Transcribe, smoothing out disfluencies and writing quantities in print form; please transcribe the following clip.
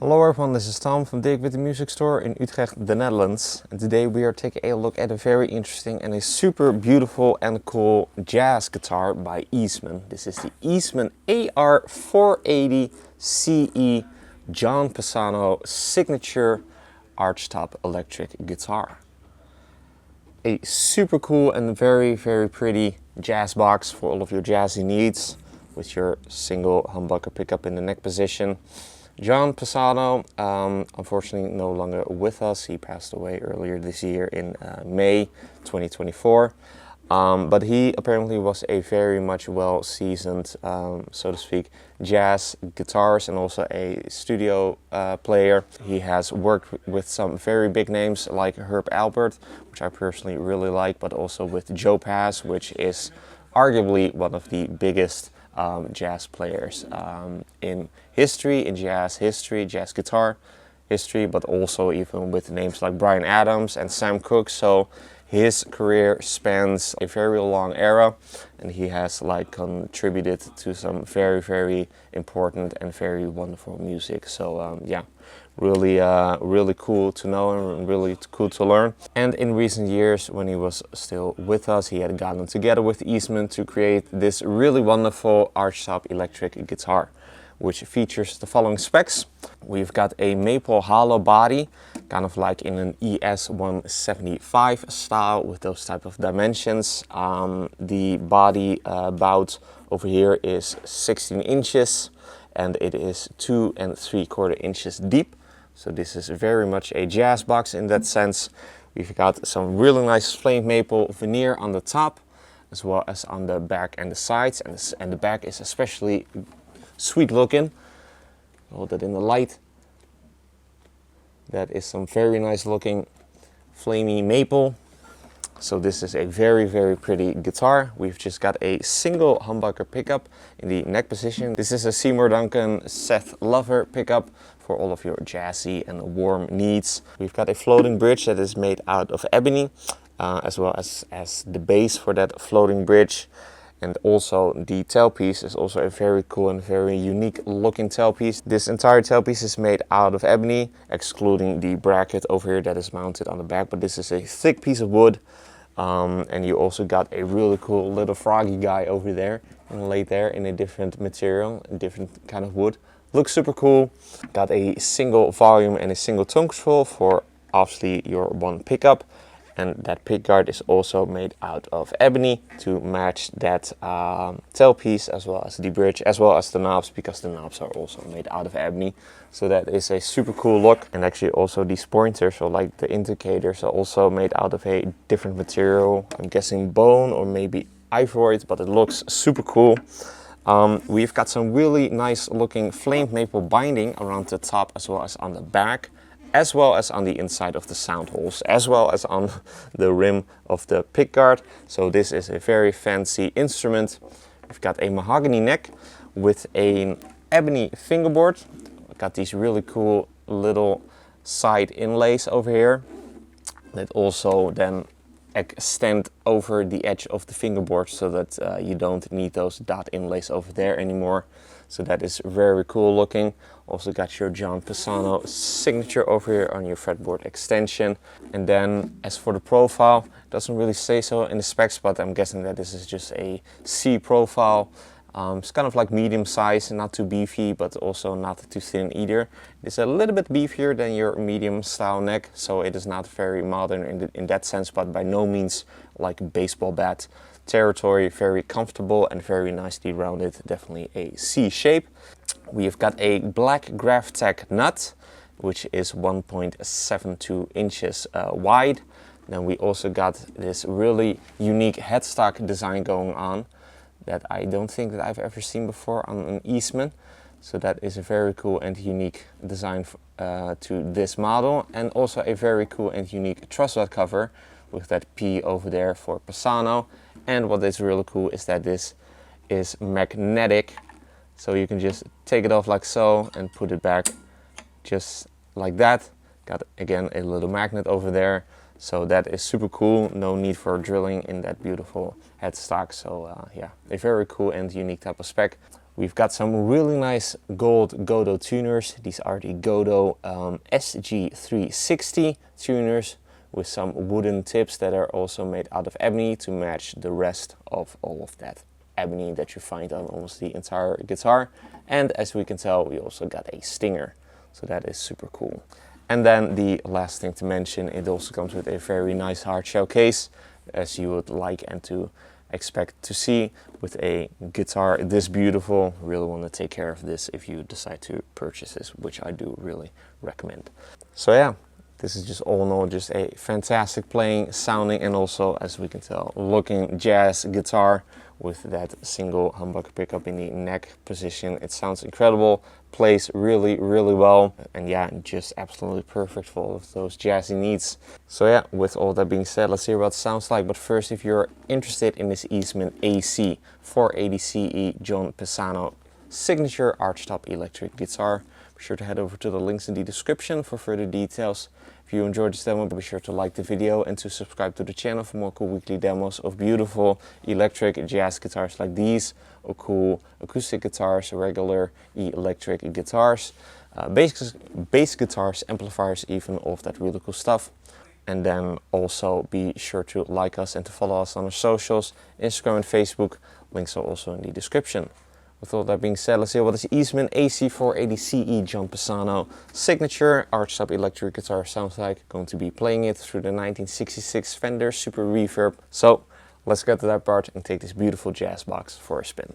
Hello everyone, this is Tom from Dirk Witte Music Store in Utrecht, the Netherlands. And today we are taking a look at a very interesting and a super beautiful and cool jazz guitar by Eastman. This is the Eastman AR480CE John Pisano signature archtop electric guitar. A super cool and very pretty jazz box for all of your jazzy needs, with your single humbucker pickup in the neck position. John Pisano, unfortunately no longer with us. He passed away earlier this year in May 2024. But he apparently was a very much well-seasoned, so to speak, jazz guitarist and also a studio player. He has worked with some very big names like Herb Alpert, which I personally really like, but also with Joe Pass, which is arguably one of the biggest jazz players in history, in jazz history, jazz guitar history, but also even with names like Bryan Adams and Sam Cooke. So his career spans a very long era, and he has contributed to some very important and very wonderful music. So yeah, really cool to know and really cool to learn. And in recent years, when he was still with us, he had gotten together with Eastman to create this really wonderful archtop electric guitar, which features the following specs. We've got a maple hollow body, kind of like in an ES175 style with those type of dimensions. The body bout over here is 16 inches and it is 2 3/4 inches deep. So this is very much a jazz box in that sense. We've got some really nice flame maple veneer on the top, as well as on the back and the sides, and the back is especially sweet looking. Hold that in the light. That is some very nice looking flamey maple. So this is a very pretty guitar. We've just got a single humbucker pickup in the neck position. This is a Seymour Duncan Seth Lover pickup for all of your jazzy and warm needs. We've got a floating bridge that is made out of ebony, as well as the base for that floating bridge. And also the tailpiece is also a very cool and very unique looking tailpiece. This entire tailpiece is made out of ebony, excluding the bracket over here that is mounted on the back. But this is a thick piece of wood. And you also got a really cool little froggy guy over there, inlaid there in a different material, a different kind of wood. Looks super cool. Got a single volume and a single tone control for obviously your one pickup. And that pickguard is also made out of ebony to match that tailpiece, as well as the bridge, as well as the knobs, because the knobs are also made out of ebony. So that is a super cool look. And actually also these pointers, so like the indicators, are also made out of a different material. I'm guessing bone or maybe ivory, but it looks super cool. We've got some really nice looking flamed maple binding around the top as well as on the back, as well as on the inside of the sound holes, as well as on the rim of the pickguard. So this is a very fancy instrument. We've got a mahogany neck with an ebony fingerboard. We've got these really cool little side inlays over here that also then extend over the edge of the fingerboard, so that you don't need those dot inlays over there anymore. So that is very cool looking. Also got your John Pisano signature over here on your fretboard extension. And then as for the profile, doesn't really say so in the specs, but I'm guessing that this is just a C profile. It's kind of like medium size, not too beefy, but also not too thin either. It's a little bit beefier than your medium style neck, so it is not very modern in that sense, but by no means like baseball bat territory. Very comfortable and very nicely rounded, definitely a C shape. We've got a black Graphtec nut, which is 1.72 inches wide. Then we also got this really unique headstock design going on that I don't think that I've ever seen before on an Eastman. So that is a very cool and unique design to this model, and also a very cool and unique truss rod cover with that P over there for Pisano. And what is really cool is that this is magnetic, so you can just take it off like so and put it back just like that. Got again a little magnet over there. So that is super cool. No need for drilling in that beautiful headstock. So yeah, a very cool and unique type of spec. We've got some really nice gold Godot tuners. These are the Godot SG360 tuners with some wooden tips that are also made out of ebony to match the rest of all of that ebony that you find on almost the entire guitar. And as we can tell, we also got a stinger, so that is super cool. And then the last thing to mention, it also comes with a very nice hard shell case, as you would like and to expect to see with a guitar this beautiful. Really want to take care of this if you decide to purchase this, which I do really recommend. So yeah, this is just all in all just a fantastic playing, sounding, and also, as we can tell, looking jazz guitar with that single humbucker pickup in the neck position. It sounds incredible, plays really, really well, and yeah, just absolutely perfect for all of those jazzy needs. So yeah, with all that being said, let's hear what it sounds like. But first, if you're interested in this Eastman AR480CE John Pisano signature archtop electric guitar, be sure to head over to the links in the description for further details. If you enjoyed this demo, be sure to like the video and to subscribe to the channel for more cool weekly demos of beautiful electric jazz guitars like these, or cool acoustic guitars, regular electric guitars, bass guitars, amplifiers, even all of that really cool stuff. And then also be sure to like us and to follow us on our socials, Instagram and Facebook. Links are also in the description. With all that being said, let's see what this Eastman AR480CE John Pisano signature archtop electric guitar sounds like. Going to be playing it through the 1966 Fender Super Reverb. So let's get to that part and take this beautiful jazz box for a spin.